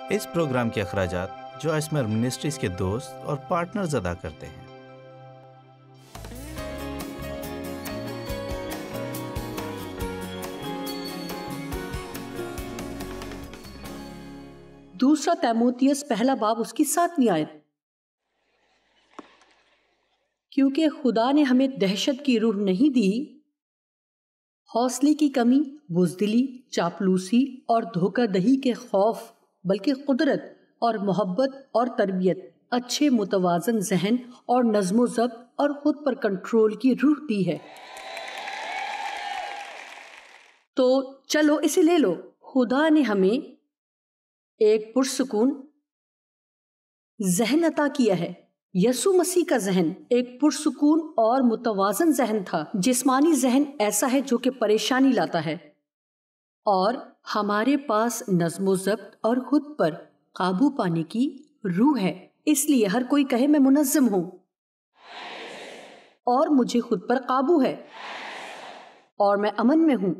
اس programme کے اخراجات جو اسمر منسٹریز کے دوست اور پارٹنرز ادا کرتے ہیں۔ دوسرا تیموتھیوس پہلا باب اس کی 7ویں آیت۔ کیونکہ خدا نے ہمیں دہشت کی روح نہیں دی، حوصلے کی کمی، بزدلی، چاپلوسی اور دھوکہ دہی کے خوف، بلکہ قدرت اور محبت اور تربیت، اچھے متوازن ذہن اور نظم و ضبط اور خود پر کنٹرول کی روح دی ہے۔ تو چلو اسے لے لو۔ خدا نے ہمیں ایک پرسکون ذہن عطا کیا ہے۔ یسوع مسیح کا ذہن ایک پرسکون اور متوازن ذہن تھا۔ جسمانی ذہن ایسا ہے جو کہ پریشانی لاتا ہے، اور ہمارے پاس نظم و ضبط اور خود پر قابو پانے کی روح ہے۔ اس لیے ہر کوئی کہے میں منظم ہوں اور مجھے خود پر قابو ہے، اور میں امن میں ہوں،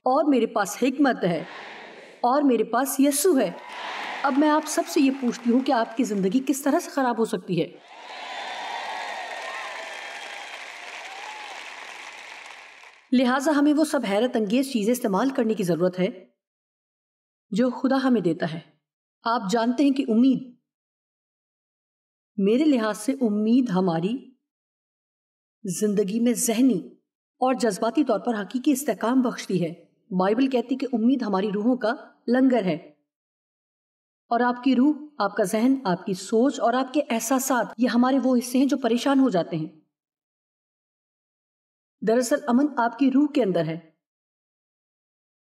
اور میرے پاس حکمت ہے، اور میرے پاس یسوع ہے۔ اب میں آپ سب سے یہ پوچھتی ہوں کہ آپ کی زندگی کس طرح سے خراب ہو سکتی ہے؟ لہٰذا ہمیں وہ سب حیرت انگیز چیزیں استعمال کرنے کی ضرورت ہے جو خدا ہمیں دیتا ہے۔ آپ جانتے ہیں کہ امید، میرے لحاظ سے امید ہماری زندگی میں ذہنی اور جذباتی طور پر حقیقی استحکام بخشتی ہے۔ بائبل کہتی کہ امید ہماری روحوں کا لنگر ہے، اور آپ کی روح، آپ کا ذہن، آپ کی سوچ اور آپ کے احساسات، یہ ہمارے وہ حصے ہیں جو پریشان ہو جاتے ہیں۔ دراصل امن آپ کی روح کے اندر ہے،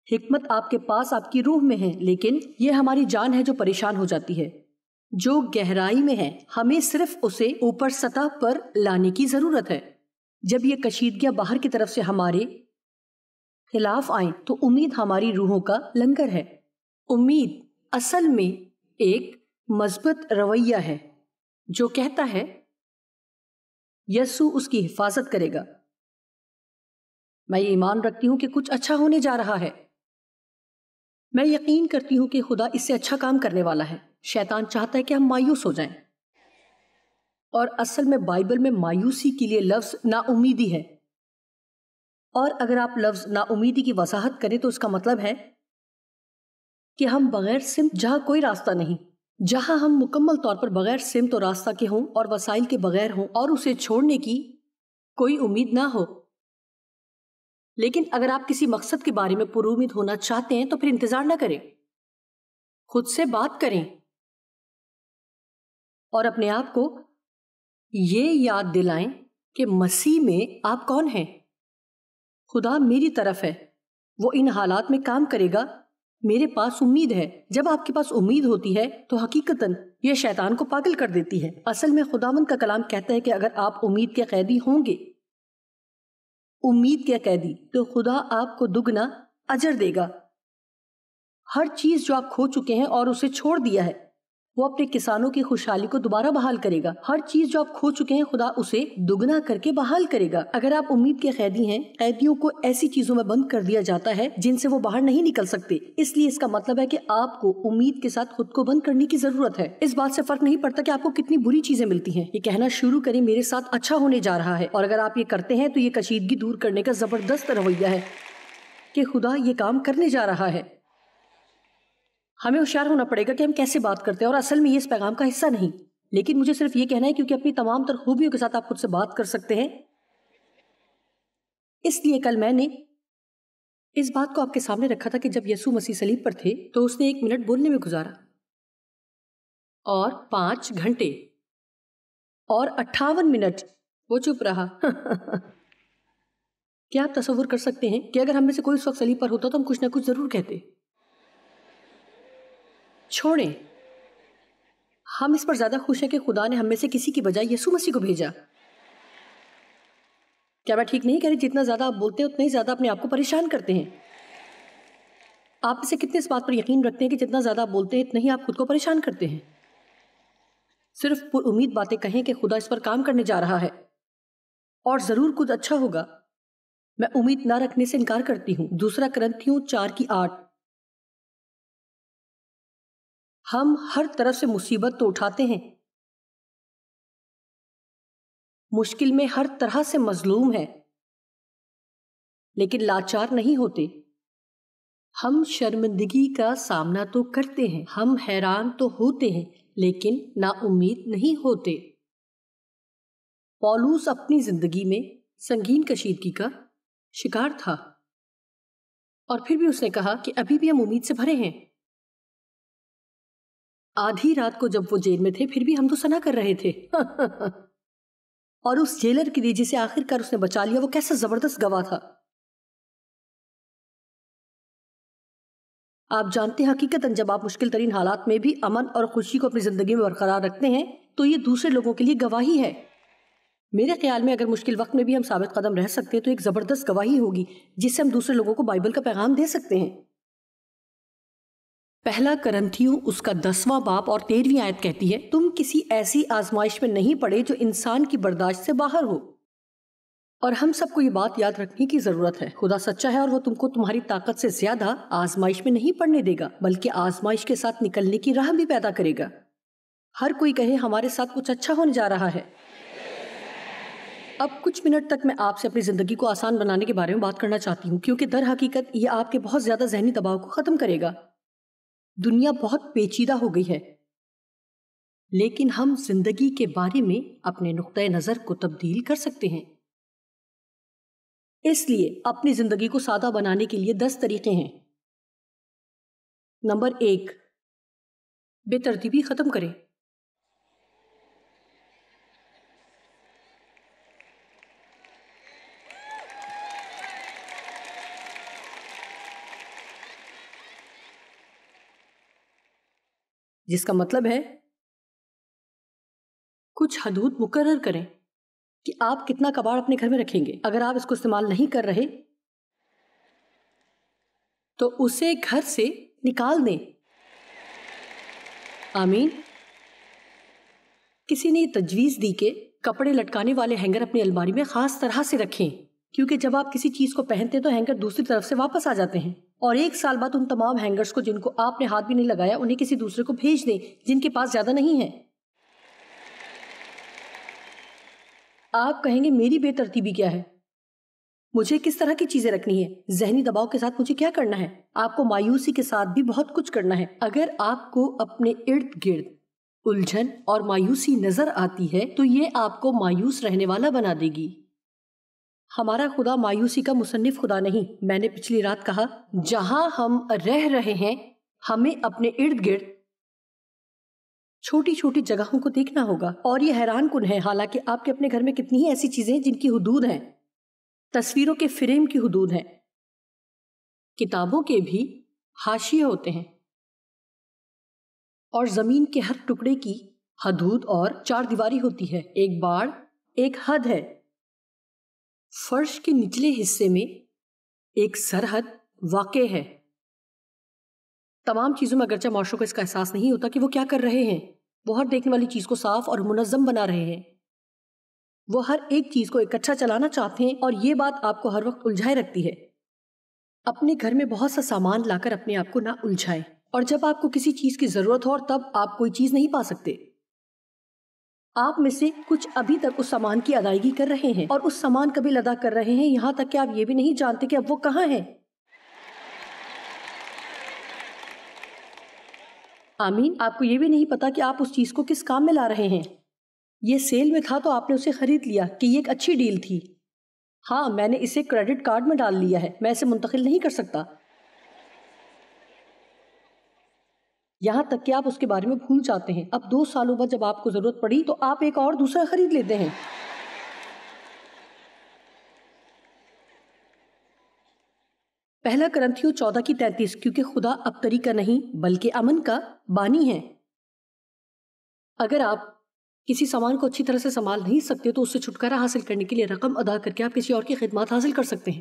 حکمت آپ کے پاس آپ کی روح میں ہے، لیکن یہ ہماری جان ہے جو پریشان ہو جاتی ہے، جو گہرائی میں ہے۔ ہمیں صرف اسے اوپر سطح پر لانے کی ضرورت ہے۔ جب یہ کشیدگیاں باہر کی طرف سے ہمارے خلاف آئیں تو امید ہماری روحوں کا لنگر ہے۔ امید اصل میں ایک مثبت رویہ ہے جو کہتا ہے یسوع اس کی حفاظت کرے گا۔ میں یہ ایمان رکھتی ہوں کہ کچھ اچھا ہونے جا رہا ہے۔ میں یقین کرتی ہوں کہ خدا اس سے اچھا کام کرنے والا ہے۔ شیطان چاہتا ہے کہ ہم مایوس ہو جائیں، اور اصل میں بائبل میں مایوسی کے لیے لفظ نا امیدی ہے، اور اگر آپ لفظ نا امیدی کی وضاحت کریں تو اس کا مطلب ہے کہ ہم بغیر سمت، جہاں کوئی راستہ نہیں، جہاں ہم مکمل طور پر بغیر سمت و راستہ کے ہوں اور وسائل کے بغیر ہوں اور اسے چھوڑنے کی کوئی امید نہ ہو۔ لیکن اگر آپ کسی مقصد کے بارے میں پر امید ہونا چاہتے ہیں تو پھر انتظار نہ کریں، خود سے بات کریں اور اپنے آپ کو یہ یاد دلائیں کہ مسیح میں آپ کون ہیں۔ خدا میری طرف ہے، وہ ان حالات میں کام کرے گا، میرے پاس امید ہے۔ جب آپ کے پاس امید ہوتی ہے تو حقیقتاً یہ شیطان کو پاگل کر دیتی ہے۔ اصل میں خداوند کا کلام کہتا ہے کہ اگر آپ امید کے قیدی ہوں گے، امید کے قیدی، تو خدا آپ کو دگنا اجر دے گا۔ ہر چیز جو آپ کھو چکے ہیں اور اسے چھوڑ دیا ہے، وہ اپنے کسانوں کی خوشحالی کو دوبارہ بحال کرے گا۔ ہر چیز جو آپ کھو چکے ہیں، خدا اسے دگنا کر کے بحال کرے گا۔ اگر آپ امید کے قیدی ہیں، قیدیوں کو ایسی چیزوں میں بند کر دیا جاتا ہے جن سے وہ باہر نہیں نکل سکتے، اس لیے اس کا مطلب ہے کہ آپ کو امید کے ساتھ خود کو بند کرنے کی ضرورت ہے۔ اس بات سے فرق نہیں پڑتا کہ آپ کو کتنی بری چیزیں ملتی ہیں، یہ کہنا شروع کریں میرے ساتھ اچھا ہونے جا رہا ہے، اور اگر آپ یہ کرتے ہیں تو یہ کشیدگی دور کرنے کا زبردست رویہ ہے کہ خدا یہ کام کرنے جا رہا ہے۔ ہمیں ہوشیار ہونا پڑے گا کہ ہم کیسے بات کرتے ہیں، اور اصل میں یہ اس پیغام کا حصہ نہیں، لیکن مجھے صرف یہ کہنا ہے کیونکہ اپنی تمام تر خوبیوں کے ساتھ آپ خود سے بات کر سکتے ہیں۔ اس لیے کل میں نے اس بات کو آپ کے سامنے رکھا تھا کہ جب یسوع مسیح صلیب پر تھے تو اس نے 1 منٹ بولنے میں گزارا، اور 5 گھنٹے اور 58 منٹ وہ چپ رہا۔ کیا آپ تصور کر سکتے ہیں کہ اگر ہم میں سے کوئی اس وقت صلیب پر ہوتا تو ہم کچھ نہ کچھ ضرور کہتے؟ چھوڑیں، ہم اس پر زیادہ خوش ہیں کہ خدا نے ہم میں سے کسی کی بجائے یسوع مسیح کو بھیجا۔ کیا میں ٹھیک نہیں کہہ رہی؟ جتنا زیادہ آپ بولتے ہیں اتنا ہی زیادہ اپنے آپ کو پریشان کرتے ہیں۔ آپ اسے کتنے اس بات پر یقین رکھتے ہیں کہ جتنا زیادہ آپ بولتے ہیں اتنا ہی آپ خود کو پریشان کرتے ہیں؟ صرف پر امید باتیں کہیں کہ خدا اس پر کام کرنے جا رہا ہے اور ضرور کچھ اچھا ہوگا۔ میں امید نہ رکھنے سے انکار کرتی ہوں۔ 2 کرنتھیوں 4:8 ہم ہر طرف سے مصیبت تو اٹھاتے ہیں، مشکل میں ہر طرح سے مظلوم ہیں، لیکن لاچار نہیں ہوتے۔ ہم شرمندگی کا سامنا تو کرتے ہیں، ہم حیران تو ہوتے ہیں، لیکن نا امید نہیں ہوتے۔ پولوس اپنی زندگی میں سنگین کشیدگی کا شکار تھا، اور پھر بھی اس نے کہا کہ ابھی بھی ہم امید سے بھرے ہیں۔ آدھی رات کو جب وہ جیل میں تھے پھر بھی ہم تو سنا کر رہے تھے اور اس جیلر کے لیے جسے آخر کار اس نے بچا لیا، وہ کیسا زبردست گواہ تھا۔ آپ جانتے ہیں حقیقتاً جب آپ مشکل ترین حالات میں بھی امن اور خوشی کو اپنی زندگی میں برقرار رکھتے ہیں تو یہ دوسرے لوگوں کے لیے گواہی ہے۔ میرے خیال میں اگر مشکل وقت میں بھی ہم ثابت قدم رہ سکتے ہیں تو ایک زبردست گواہی ہوگی جس سے ہم دوسرے لوگوں کو بائبل کا پیغام دے سکتے ہیں۔ پہلا کرنتھیوں اس کا 10واں باب اور 13ویں آیت کہتی ہے، تم کسی ایسی آزمائش میں نہیں پڑے جو انسان کی برداشت سے باہر ہو۔ اور ہم سب کو یہ بات یاد رکھنے کی ضرورت ہے، خدا سچا ہے اور وہ تم کو تمہاری طاقت سے زیادہ آزمائش میں نہیں پڑنے دے گا، بلکہ آزمائش کے ساتھ نکلنے کی راہ بھی پیدا کرے گا۔ ہر کوئی کہے ہمارے ساتھ کچھ اچھا ہونے جا رہا ہے۔ اب کچھ منٹ تک میں آپ سے اپنی زندگی کو آسان بنانے کے بارے میں بات کرنا چاہتی ہوں، کیونکہ در حقیقت یہ آپ کے بہت زیادہ ذہنی دباؤ کو ختم کرے گا۔ دنیا بہت پیچیدہ ہو گئی ہے، لیکن ہم زندگی کے بارے میں اپنے نقطۂ نظر کو تبدیل کر سکتے ہیں۔ اس لیے اپنی زندگی کو سادہ بنانے کے لیے 10 طریقے ہیں۔ نمبر 1، بے ترتیبی ختم کریں۔ جس کا مطلب ہے کچھ حدود مقرر کریں کہ آپ کتنا کباڑ اپنے گھر میں رکھیں گے۔ اگر آپ اس کو استعمال نہیں کر رہے تو اسے گھر سے نکال دیں۔ آمین۔ کسی نے یہ تجویز دی کہ کپڑے لٹکانے والے ہینگر اپنی الماری میں خاص طرح سے رکھیں، کیونکہ جب آپ کسی چیز کو پہنتے ہیں تو ہینگر دوسری طرف سے واپس آ جاتے ہیں، اور 1 سال بعد ان تمام ہینگرز کو جن کو آپ نے ہاتھ بھی نہیں لگایا انہیں کسی دوسرے کو بھیج دیں جن کے پاس زیادہ نہیں ہے۔ آپ کہیں گے میری بے ترتیبی کیا ہے؟ مجھے کس طرح کی چیزیں رکھنی ہے؟ ذہنی دباؤ کے ساتھ مجھے کیا کرنا ہے؟ آپ کو مایوسی کے ساتھ بھی بہت کچھ کرنا ہے۔ اگر آپ کو اپنے ارد گرد الجھن اور مایوسی نظر آتی ہے تو یہ آپ کو مایوس رہنے والا بنا دے گی۔ ہمارا خدا مایوسی کا مصنف خدا نہیں۔ میں نے پچھلی رات کہا جہاں ہم رہ رہے ہیں ہمیں اپنے ارد گرد چھوٹی چھوٹی جگہوں کو دیکھنا ہوگا، اور یہ حیران کن ہے حالانکہ آپ کے اپنے گھر میں کتنی ہی ایسی چیزیں ہیں جن کی حدود ہیں۔ تصویروں کے فریم کی حدود ہیں، کتابوں کے بھی حاشیے ہوتے ہیں، اور زمین کے ہر ٹکڑے کی حدود اور 4 دیواری ہوتی ہے، ایک باڑ، ایک حد ہے۔ فرش کے نچلے حصے میں ایک سرحد واقع ہے۔ تمام چیزوں میں اگرچہ معاشروں کو اس کا احساس نہیں ہوتا کہ وہ کیا کر رہے ہیں، وہ ہر دیکھنے والی چیز کو صاف اور منظم بنا رہے ہیں، وہ ہر ایک چیز کو اکٹھا چلانا چاہتے ہیں، اور یہ بات آپ کو ہر وقت الجھائے رکھتی ہے۔ اپنے گھر میں بہت سا سامان لا کر اپنے آپ کو نہ الجھائیں، اور جب آپ کو کسی چیز کی ضرورت ہو اور تب آپ کوئی چیز نہیں پا سکتے۔ آپ میں سے کچھ ابھی تک اس سامان کی ادائیگی کر رہے ہیں اور اس سامان کا بل ادا کر رہے ہیں، یہاں تک کہ آپ یہ بھی نہیں جانتے کہ اب وہ کہاں ہے۔ آمین۔ آپ کو یہ بھی نہیں پتا کہ آپ اس چیز کو کس کام میں لا رہے ہیں۔ یہ سیل میں تھا تو آپ نے اسے خرید لیا کہ یہ ایک اچھی ڈیل تھی۔ ہاں، میں نے اسے کریڈٹ کارڈ میں ڈال لیا ہے، میں اسے منتقل نہیں کر سکتا، یہاں تک کہ آپ اس کے بارے میں بھول جاتے ہیں۔ اب 2 سالوں بعد جب آپ کو ضرورت پڑی تو آپ ایک اور دوسرا خرید لیتے ہیں۔ پہلا کرنتھیوں 14:33، کیونکہ خدا ابتری کا نہیں بلکہ امن کا بانی ہے۔ اگر آپ کسی سامان کو اچھی طرح سے سنبھال نہیں سکتے تو اس سے چھٹکارا حاصل کرنے کے لیے رقم ادا کر کے آپ کسی اور کی خدمات حاصل کر سکتے ہیں۔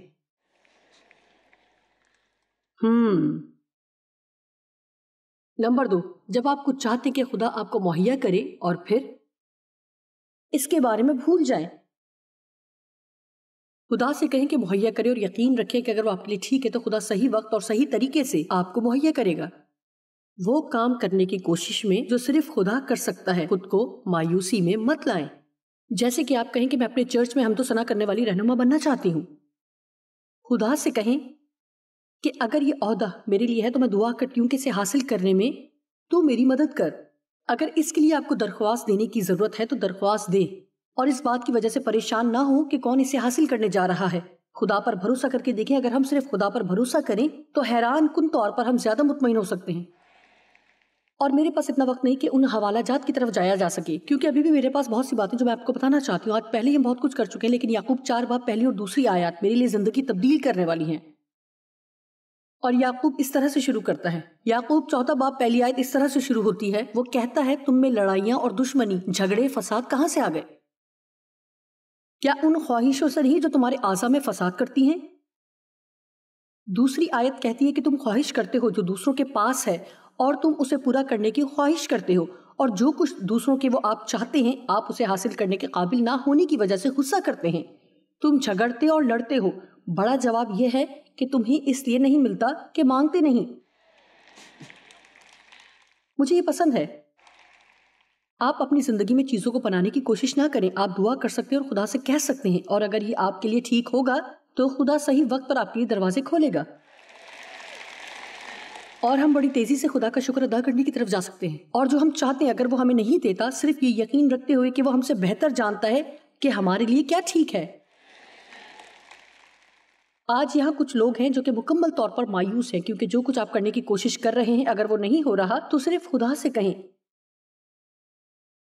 نمبر 2، جب آپ کچھ چاہتے ہیں کہ خدا آپ کو مہیا کرے اور پھر اس کے بارے میں بھول جائیں، خدا سے کہیں کہ مہیا کرے اور یقین رکھیں کہ اگر وہ آپ کے لیے ٹھیک ہے تو خدا صحیح وقت اور صحیح طریقے سے آپ کو مہیا کرے گا۔ وہ کام کرنے کی کوشش میں جو صرف خدا کر سکتا ہے خود کو مایوسی میں مت لائیں۔ جیسے کہ آپ کہیں کہ میں اپنے چرچ میں حمد و ثنا کرنے والی رہنما بننا چاہتی ہوں، خدا سے کہیں کہ اگر یہ عہدہ میرے لیے ہے تو میں دعا کرتی ہوں کہ اسے حاصل کرنے میں تو میری مدد کر۔ اگر اس کے لیے آپ کو درخواست دینے کی ضرورت ہے تو درخواست دیں، اور اس بات کی وجہ سے پریشان نہ ہوں کہ کون اسے حاصل کرنے جا رہا ہے۔ خدا پر بھروسہ کر کے دیکھیں، اگر ہم صرف خدا پر بھروسہ کریں تو حیران کن طور پر ہم زیادہ مطمئن ہو سکتے ہیں۔ اور میرے پاس اتنا وقت نہیں کہ ان حوالہ جات کی طرف جایا جا سکے، کیونکہ ابھی بھی میرے پاس بہت سی باتیں جو میں آپ کو بتانا چاہتی ہوں۔ آج پہلے ہی ہم بہت کچھ کر چکے ہیں، لیکن یعقوب 4 باب پہلی اور دوسری آیات میرے لیے زندگی تبدیل کرنے والی ہیں۔ اور یعقوب اس طرح سے شروع کرتا ہے، یعقوب 4 باب پہلی آیت اس طرح سے شروع ہوتی ہے، وہ کہتا ہے تم میں لڑائیاں اور دشمنی، جھگڑے، فساد کہاں سے آ گئے؟ کیا ان خواہشوں سے نہیں جو تمہارے اعضاء میں فساد کرتی ہیں؟ دوسری آیت کہتی ہے کہ تم خواہش کرتے ہو جو دوسروں کے پاس ہے اور تم اسے پورا کرنے کی خواہش کرتے ہو، اور جو کچھ دوسروں کے وہ آپ چاہتے ہیں آپ اسے حاصل کرنے کے قابل نہ ہونے کی وجہ سے غصہ کرتے ہیں۔ تم جھگڑتے اور لڑتے ہو۔ بڑا جواب یہ ہے کہ تمہیں اس لیے نہیں ملتا کہ مانگتے نہیں۔ مجھے یہ پسند ہے۔ آپ اپنی زندگی میں چیزوں کو پنانے کی کوشش نہ کریں، آپ دعا کر سکتے ہیں اور خدا سے کہہ سکتے ہیں، اور اگر یہ آپ کے لیے ٹھیک ہوگا تو خدا صحیح وقت پر آپ کے لیے دروازے کھولے گا، اور ہم بڑی تیزی سے خدا کا شکر ادا کرنے کی طرف جا سکتے ہیں۔ اور جو ہم چاہتے ہیں اگر وہ ہمیں نہیں دیتا، صرف یہ یقین رکھتے ہوئے کہ وہ ہم سے بہتر جانتا ہے کہ ہمارے لیے کیا ٹھیک ہے۔ آج یہاں کچھ لوگ ہیں جو کہ مکمل طور پر مایوس ہیں کیونکہ جو کچھ آپ کرنے کی کوشش کر رہے ہیں اگر وہ نہیں ہو رہا تو صرف خدا سے کہیں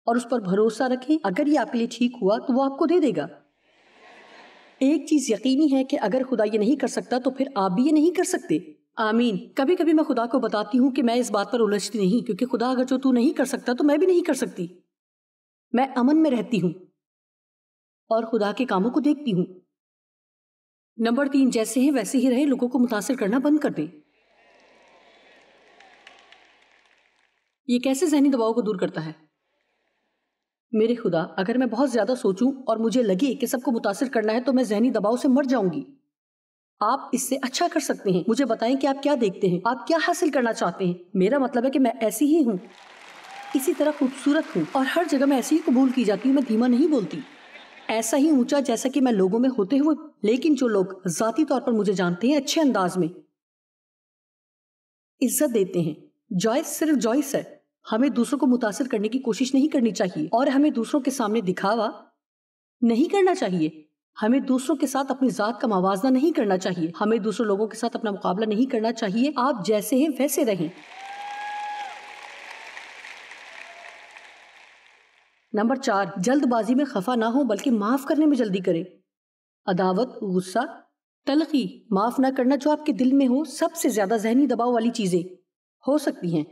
اور اس پر بھروسہ رکھیں، اگر یہ آپ کے لیے ٹھیک ہوا تو وہ آپ کو دے دے گا۔ ایک چیز یقینی ہے کہ اگر خدا یہ نہیں کر سکتا تو پھر آپ بھی یہ نہیں کر سکتے۔ آمین۔ کبھی کبھی میں خدا کو بتاتی ہوں کہ میں اس بات پر الجھتی نہیں، کیونکہ خدا اگر جو تو نہیں کر سکتا تو میں بھی نہیں کر سکتی۔ میں امن میں رہتی ہوں اور خدا کے کاموں کو دیکھتی ہوں۔ نمبر 3، جیسے ہیں ویسے ہی رہے، لوگوں کو متاثر کرنا بند کر دیں۔ یہ کیسے ذہنی دباؤ کو دور کرتا ہے؟ میرے خدا، اگر میں بہت زیادہ سوچوں اور مجھے لگے کہ سب کو متاثر کرنا ہے تو میں ذہنی دباؤ سے مر جاؤں گی۔ آپ اس سے اچھا کر سکتے ہیں۔ مجھے بتائیں کہ آپ کیا دیکھتے ہیں، آپ کیا حاصل کرنا چاہتے ہیں۔ میرا مطلب ہے کہ میں ایسی ہی ہوں، اسی طرح خوبصورت ہوں، اور ہر جگہ میں ایسی ہی قبول کی جاتی ہوں۔ میں دھیما نہیں بولتی، ایسا ہی اونچا جیسا کہ میں لوگوں میں ہوتے ہوئے، لیکن جو لوگ ذاتی طور پر مجھے جانتے ہیں اچھے انداز میں عزت دیتے ہیں۔ جوائس صرف جوائس ہے۔ ہمیں دوسروں کو متاثر کرنے کی کوشش نہیں کرنی چاہیے، اور ہمیں دوسروں کے سامنے دکھاوا نہیں کرنا چاہیے۔ ہمیں دوسروں کے ساتھ اپنی ذات کا موازنہ نہیں کرنا چاہیے۔ ہمیں دوسرے لوگوں کے ساتھ اپنا مقابلہ نہیں کرنا چاہیے۔ آپ جیسے ہیں ویسے رہیں۔ نمبر 4، جلد بازی میں خفا نہ ہو بلکہ معاف کرنے میں جلدی کریں۔ عداوت، غصہ، تلخی، معاف نہ کرنا جو آپ کے دل میں ہو، سب سے زیادہ ذہنی دباؤ والی چیزیں ہو سکتی ہیں۔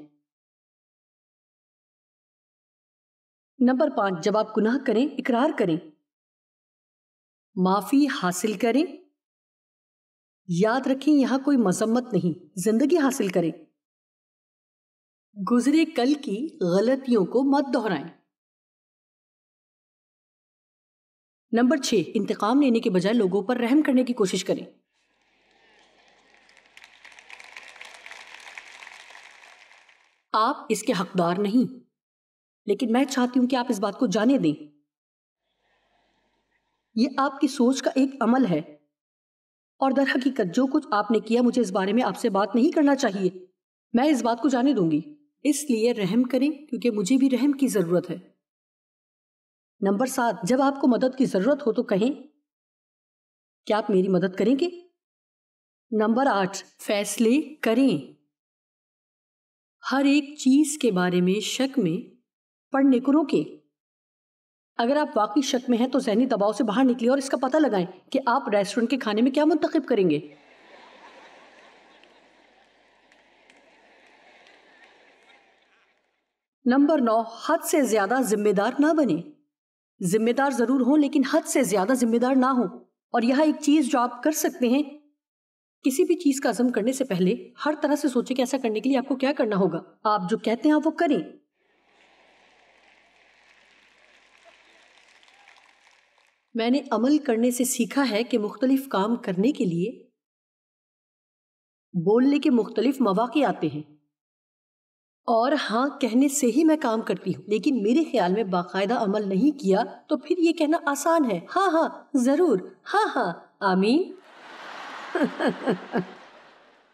نمبر 5، جب آپ گناہ کریں اقرار کریں، معافی حاصل کریں۔ یاد رکھیں یہاں کوئی مذمت نہیں، زندگی حاصل کریں۔ گزرے کل کی غلطیوں کو مت دہرائیں۔ نمبر 6، انتقام لینے کے بجائے لوگوں پر رحم کرنے کی کوشش کریں۔ آپ اس کے حقدار نہیں، لیکن میں چاہتی ہوں کہ آپ اس بات کو جانے دیں۔ یہ آپ کی سوچ کا ایک عمل ہے، اور در حقیقت جو کچھ آپ نے کیا مجھے اس بارے میں آپ سے بات نہیں کرنا چاہیے۔ میں اس بات کو جانے دوں گی، اس لیے رحم کریں کیونکہ مجھے بھی رحم کی ضرورت ہے۔ نمبر 7، جب آپ کو مدد کی ضرورت ہو تو کہیں کیا آپ میری مدد کریں گے؟ نمبر 8، فیصلے کریں۔ ہر ایک چیز کے بارے میں شک میں پڑھنے کو روکیں۔ اگر آپ واقعی شک میں ہیں تو ذہنی دباؤ سے باہر نکلیں اور اس کا پتہ لگائیں کہ آپ ریسٹورنٹ کے کھانے میں کیا منتخب کریں گے۔ نمبر 9، حد سے زیادہ ذمہ دار نہ بنیں۔ ذمہ دار ضرور ہوں لیکن حد سے زیادہ ذمہ دار نہ ہوں۔ اور یہاں ایک چیز جو آپ کر سکتے ہیں، کسی بھی چیز کا عزم کرنے سے پہلے ہر طرح سے سوچیں کہ ایسا کرنے کے لیے آپ کو کیا کرنا ہوگا۔ آپ جو کہتے ہیں آپ وہ کریں۔ میں نے عمل کرنے سے سیکھا ہے کہ مختلف کام کرنے کے لیے بولنے کے مختلف مواقع آتے ہیں۔ اور ہاں کہنے سے ہی میں کام کرتی ہوں، لیکن میرے خیال میں باقاعدہ عمل نہیں کیا تو پھر یہ کہنا آسان ہے، ہاں ہاں ضرور، ہاں ہاں آمین۔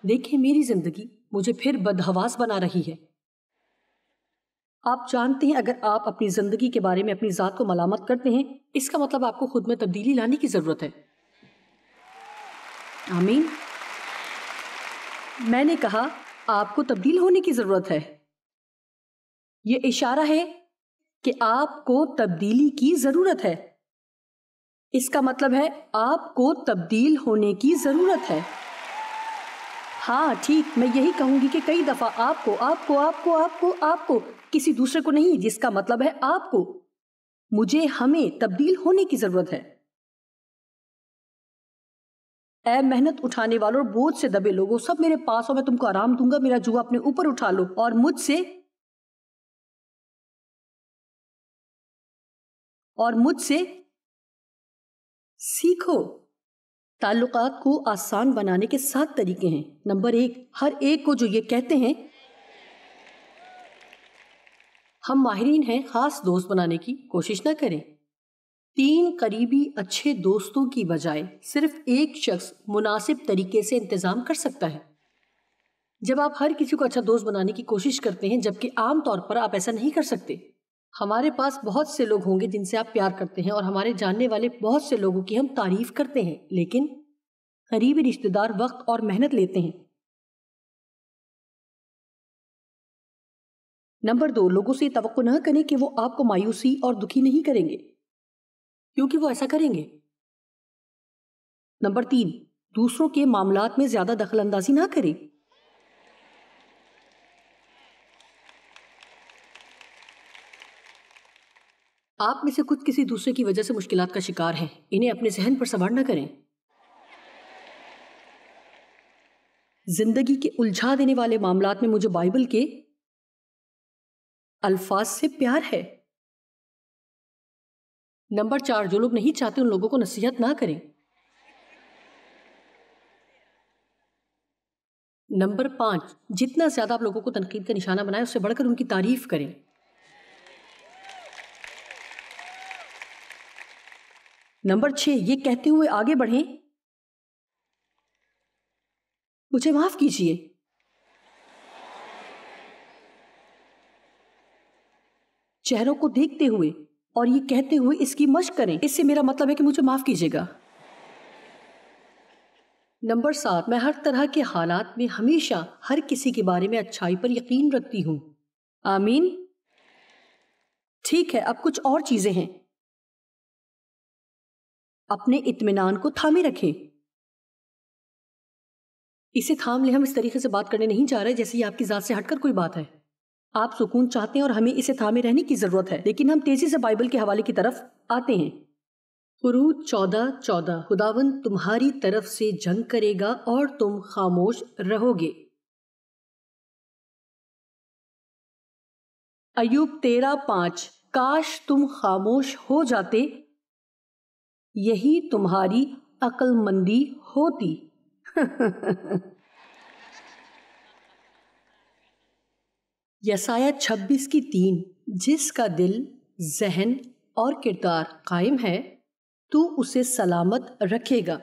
دیکھیں میری زندگی مجھے پھر بدحواس بنا رہی ہے۔ آپ جانتے ہیں اگر آپ اپنی زندگی کے بارے میں اپنی ذات کو ملامت کرتے ہیں، اس کا مطلب آپ کو خود میں تبدیلی لانے کی ضرورت ہے۔ آمین۔ میں نے کہا آپ کو تبدیل ہونے کی ضرورت ہے۔ یہ اشارہ ہے کہ آپ کو تبدیلی کی ضرورت ہے۔ اس کا مطلب ہے آپ کو تبدیل ہونے کی ضرورت ہے۔ ہاں ٹھیک، میں یہی کہوں گی کہ کئی دفعہ آپ کو کسی دوسرے کو نہیں، جس کا مطلب ہے آپ کو، ہمیں تبدیل ہونے کی ضرورت ہے۔ اے محنت اٹھانے والوں اور بوجھ سے دبے لوگوں، سب میرے پاس ہو، میں تم کو آرام دوں گا، میرا جوا اپنے اوپر اٹھا لو اور مجھ سے سیکھو۔ تعلقات کو آسان بنانے کے 7 طریقے ہیں۔ نمبر 1، ہر ایک کو جو یہ کہتے ہیں ہم ماہرین ہیں، خاص دوست بنانے کی کوشش نہ کریں۔ 3 قریبی اچھے دوستوں کی بجائے صرف ایک شخص مناسب طریقے سے انتظام کر سکتا ہے۔ جب آپ ہر کسی کو اچھا دوست بنانے کی کوشش کرتے ہیں، جبکہ عام طور پر آپ ایسا نہیں کر سکتے۔ ہمارے پاس بہت سے لوگ ہوں گے جن سے آپ پیار کرتے ہیں، اور ہمارے جاننے والے بہت سے لوگوں کی ہم تعریف کرتے ہیں، لیکن قریبی رشتہ دار وقت اور محنت لیتے ہیں۔ نمبر 2، لوگوں سے یہ توقع نہ کریں کہ وہ آپ کو مایوسی اور دکھی نہیں کریں گے، کیونکہ وہ ایسا کریں گے۔ نمبر 3، دوسروں کے معاملات میں زیادہ دخل اندازی نہ کریں۔ آپ میں سے خود کسی دوسرے کی وجہ سے مشکلات کا شکار ہیں، انہیں اپنے ذہن پر سوار نہ کریں۔ زندگی کے الجھا دینے والے معاملات میں مجھے بائبل کے الفاظ سے پیار ہے۔ نمبر 4، جو لوگ نہیں چاہتے ان لوگوں کو نصیحت نہ کریں۔ نمبر 5، جتنا زیادہ آپ لوگوں کو تنقید کا نشانہ بنائیں، اس سے بڑھ کر ان کی تعریف کریں۔ نمبر 6، یہ کہتے ہوئے آگے بڑھیں، مجھے معاف کیجیے۔ چہروں کو دیکھتے ہوئے اور یہ کہتے ہوئے اس کی مشق کریں، اس سے میرا مطلب ہے کہ مجھے معاف کیجیے گا۔ نمبر 7، میں ہر طرح کے حالات میں ہمیشہ ہر کسی کے بارے میں اچھائی پر یقین رکھتی ہوں۔ آمین۔ ٹھیک ہے، اب کچھ اور چیزیں ہیں۔ اپنے اطمینان کو تھامے رکھیں۔ اسے تھام لیں، ہم اس طریقے سے بات کرنے نہیں جا رہے جیسے یہ آپ کی ذات سے ہٹ کر کوئی بات ہے۔ آپ سکون چاہتے ہیں اور ہمیں اسے تھامے رہنے کی ضرورت ہے، لیکن ہم تیزی سے بائبل کے حوالے کی طرف آتے ہیں۔ خروج 14:14، خداوند تمہاری طرف سے جنگ کرے گا اور تم خاموش رہو گے۔ ایوب 13:5، کاش تم خاموش ہو جاتے، یہی تمہاری عقل مندی ہوتی۔ یسایہ 26:3، جس کا دل، ذہن اور کردار قائم ہے تو اسے سلامت رکھے گا۔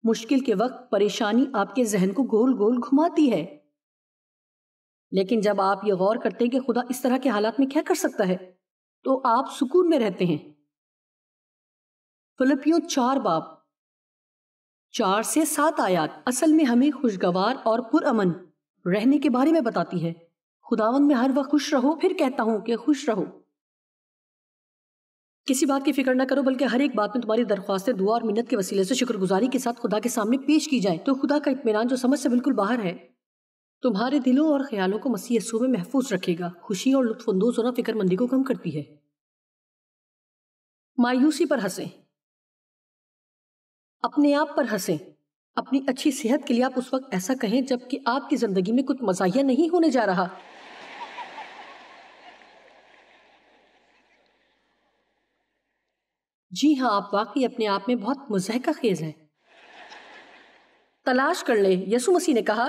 مشکل کے وقت پریشانی آپ کے ذہن کو گول گول گھماتی ہے، لیکن جب آپ یہ غور کرتے ہیں کہ خدا اس طرح کے حالات میں کیا کر سکتا ہے تو آپ سکون میں رہتے ہیں۔ فلپیوں 4:4-7 آیات اصل میں ہمیں خوشگوار اور پرامن رہنے کے بارے میں بتاتی ہے۔ خداوند میں ہر وقت خوش رہو، پھر کہتا ہوں کہ خوش رہو۔ کسی بات کی فکر نہ کرو، بلکہ ہر ایک بات میں تمہاری درخواستیں دعا اور منت کے وسیلے سے شکر گزاری کے ساتھ خدا کے سامنے پیش کی جائیں، تو خدا کا اطمینان جو سمجھ سے بالکل باہر ہے تمہارے دلوں اور خیالوں کو مسیح یسوع میں محفوظ رکھے گا۔ خوشی اور لطف اندوز ہونا فکر مندی کو کم کرتی ہے۔ مایوسی پر ہنسیں، اپنے آپ پر ہنسیں۔ اپنی اچھی صحت کے لیے آپ اس وقت ایسا کہیں جب کہ آپ کی زندگی میں کچھ مزاحیہ نہیں ہونے جا رہا۔ جی ہاں، آپ واقعی اپنے آپ میں بہت مضحکہ خیز ہیں۔ تلاش کر لیں، یسوع مسیح نے کہا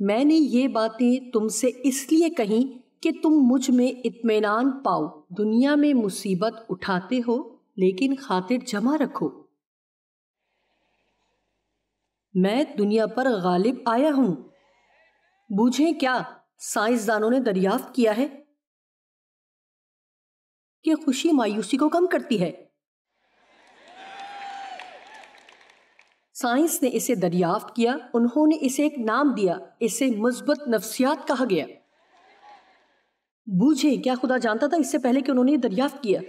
میں نے یہ باتیں تم سے اس لیے کہیں کہ تم مجھ میں اطمینان پاؤ. دنیا میں مصیبت اٹھاتے ہو لیکن خاطر جمع رکھو. میں دنیا پر غالب آیا ہوں. بوجھیں کیا سائنسدانوں نے دریافت کیا ہے کہ خوشی مایوسی کو کم کرتی ہے. سائنس نے اسے دریافت کیا، انہوں نے اسے ایک نام دیا، اسے مثبت نفسیات کہا گیا. بوجھیں کیا خدا جانتا تھا اس سے پہلے کہ انہوں نے یہ دریافت کیا؟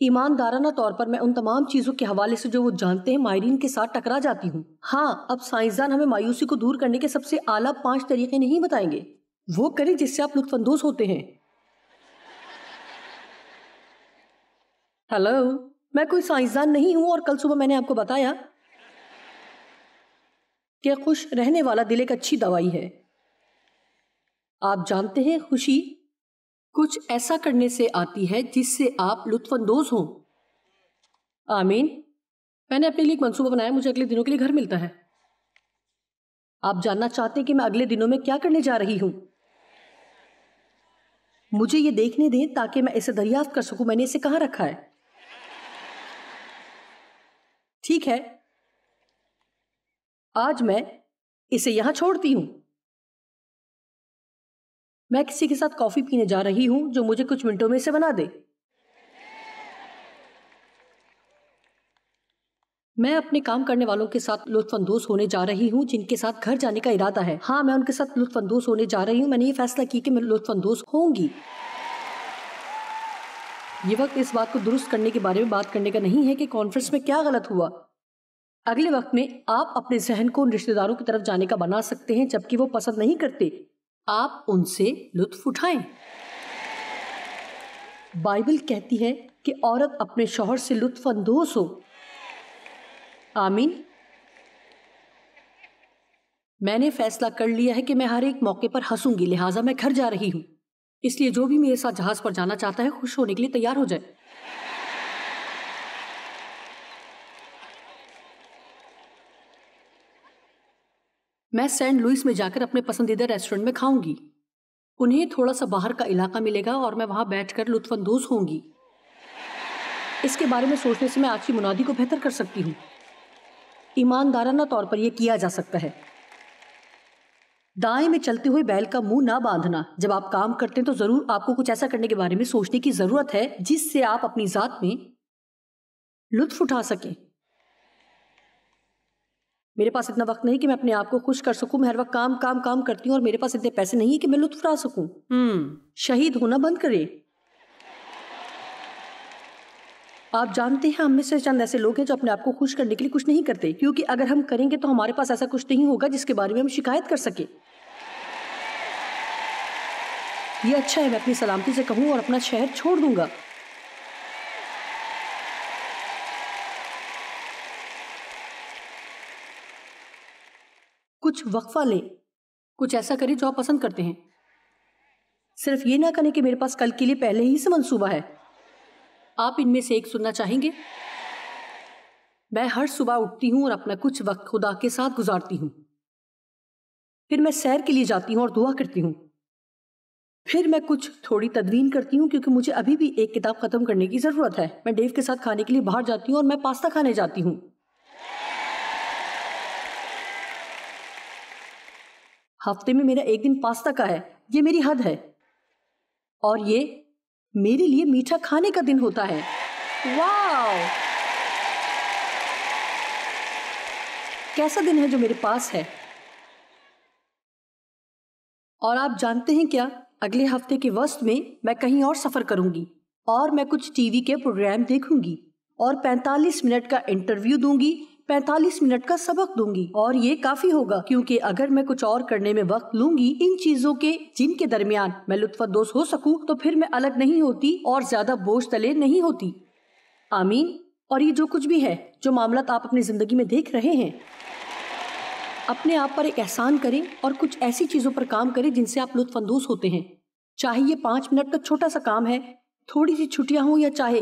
ایماندارانہ طور پر میں ان تمام چیزوں کے حوالے سے جو وہ جانتے ہیں ماہرین کے ساتھ ٹکرا جاتی ہوں. ہاں، اب سائنسدان ہمیں مایوسی کو دور کرنے کے سب سے اعلیٰ 5 طریقے نہیں بتائیں گے. وہ کریں جس سے آپ لطف اندوز ہوتے ہیں. ہیلو، میں کوئی سائنسدان نہیں ہوں، اور کل صبح میں نے آپ کو بتایا کہ خوش رہنے والا دل ایک اچھی دوائی ہے. آپ جانتے ہیں خوشی کچھ ایسا کرنے سے آتی ہے جس سے آپ لطف اندوز ہوں. آمین. میں نے اپنے لیے ایک منصوبہ بنایا، مجھے اگلے دنوں کے لیے گھر ملتا ہے. آپ جاننا چاہتے ہیں کہ میں اگلے دنوں میں کیا کرنے جا رہی ہوں؟ مجھے یہ دیکھنے دیں تاکہ میں اسے دریافت کر سکوں میں نے اسے کہاں رکھا ہے. ٹھیک ہے، آج میں اسے یہاں چھوڑتی ہوں. میں کسی کے ساتھ کافی پینے جا رہی ہوں جو مجھے کچھ منٹوں میں اسے بنا دے. میں اپنے کام کرنے والوں کے ساتھ لطف اندوز ہونے جا رہی ہوں جن کے ساتھ گھر جانے کا ارادہ ہے. ہاں، میں ان کے ساتھ لطف اندوز ہونے جا رہی ہوں. میں نے یہ فیصلہ کی کہ میں لطف اندوز ہوں گی. یہ وقت اس بات کو درست کرنے کے بارے میں بات کرنے کا نہیں ہے کہ کانفرنس میں کیا غلط ہوا. اگلے وقت میں آپ اپنے ذہن کو ان رشتہ داروں کی طرف جانے کا بنا سکتے ہیں جبکہ وہ پسند نہیں کرتے. آپ ان سے لطف اٹھائیں. بائبل کہتی ہے کہ عورت اپنے شوہر سے لطف اندوز ہو. آمین. میں نے فیصلہ کر لیا ہے کہ میں ہر ایک موقع پر ہنسوں گی، لہٰذا میں گھر جا رہی ہوں. اس لیے جو بھی میرے ساتھ جہاز پر جانا چاہتا ہے خوش ہونے کے لیے تیار ہو جائے. میں سینٹ لوئس میں جا کر اپنے پسندیدہ ریسٹورنٹ میں کھاؤں گی. انہیں تھوڑا سا باہر کا علاقہ ملے گا اور میں وہاں بیٹھ کر لطف اندوز ہوں گی. اس کے بارے میں سوچنے سے میں آج کی منادی کو بہتر کر سکتی ہوں. ایماندارانہ طور پر یہ کیا جا سکتا ہے. دائیں میں چلتے ہوئے بیل کا منہ نہ باندھنا. جب آپ کام کرتے ہیں تو ضرور آپ کو کچھ ایسا کرنے کے بارے میں سوچنے کی ضرورت ہے جس سے آپ اپنی ذات میں لطف اٹھا سکیں. میرے پاس اتنا وقت نہیں کہ میں اپنے آپ کو خوش کر سکوں. میں ہر وقت کام کام کام کرتی ہوں اور میرے پاس اتنے پیسے نہیں کہ میں لطف اٹھا سکوں. شہید ہونا بند کرے. آپ جانتے ہیں ہم میں سے چند ایسے لوگ ہیں جو اپنے آپ کو خوش کرنے کے لیے کچھ نہیں کرتے، کیونکہ اگر ہم کریں گے تو ہمارے پاس ایسا کچھ نہیں ہوگا جس کے بارے میں ہم شکایت کر سکیں. یہ اچھا ہے، میں اپنی سلامتی سے کہوں اور اپنا شہر چھوڑ دوں گا. کچھ وقفہ لیں، کچھ ایسا کریں جو آپ پسند کرتے ہیں. صرف یہ نہ کریں کہ میرے پاس کل کے لیے پہلے ہی سے منصوبہ ہے. آپ ان میں سے ایک سننا چاہیں گے؟ میں ہر صبح اٹھتی ہوں اور اپنا کچھ وقت خدا کے ساتھ گزارتی ہوں. پھر میں سیر کے لیے جاتی ہوں اور دعا کرتی ہوں. پھر میں کچھ تھوڑی تدوین کرتی ہوں کیونکہ مجھے ابھی بھی ایک کتاب ختم کرنے کی ضرورت ہے. میں ڈیو کے ساتھ کھانے کے لیے باہر جاتی ہوں اور میں پاستا کھانے جاتی ہوں. ہفتے میں میرا ایک دن پاستا کا ہے. یہ میری حد ہے اور یہ میرے لیے میٹھا کھانے کا دن ہوتا ہے. واو، کیسا دن ہے جو میرے پاس ہے. اور آپ جانتے ہیں کیا، اگلے ہفتے کے وسط میں کہیں اور سفر کروں گی اور میں کچھ ٹی وی کے پروگرام دیکھوں گی اور 45 منٹ کا انٹرویو دوں گی، 45 منٹ کا سبق دوں گی. اور یہ کافی ہوگا کیونکہ اگر میں کچھ اور کرنے میں وقت لوں گی ان چیزوں کے جن کے درمیان میں لطف اندوز ہو سکوں تو پھر میں الگ نہیں ہوتی اور زیادہ بوجھ تلے نہیں ہوتی. آمین. اور یہ جو کچھ بھی ہے، جو معاملات آپ اپنی زندگی میں دیکھ رہے ہیں، اپنے آپ پر ایک احسان کریں اور کچھ ایسی چیزوں پر کام کریں جن سے آپ لطف اندوز ہوتے ہیں. چاہے یہ 5 منٹ کا چھوٹا سا کام ہے، تھوڑی سی چھٹیاں ہوں، یا چاہے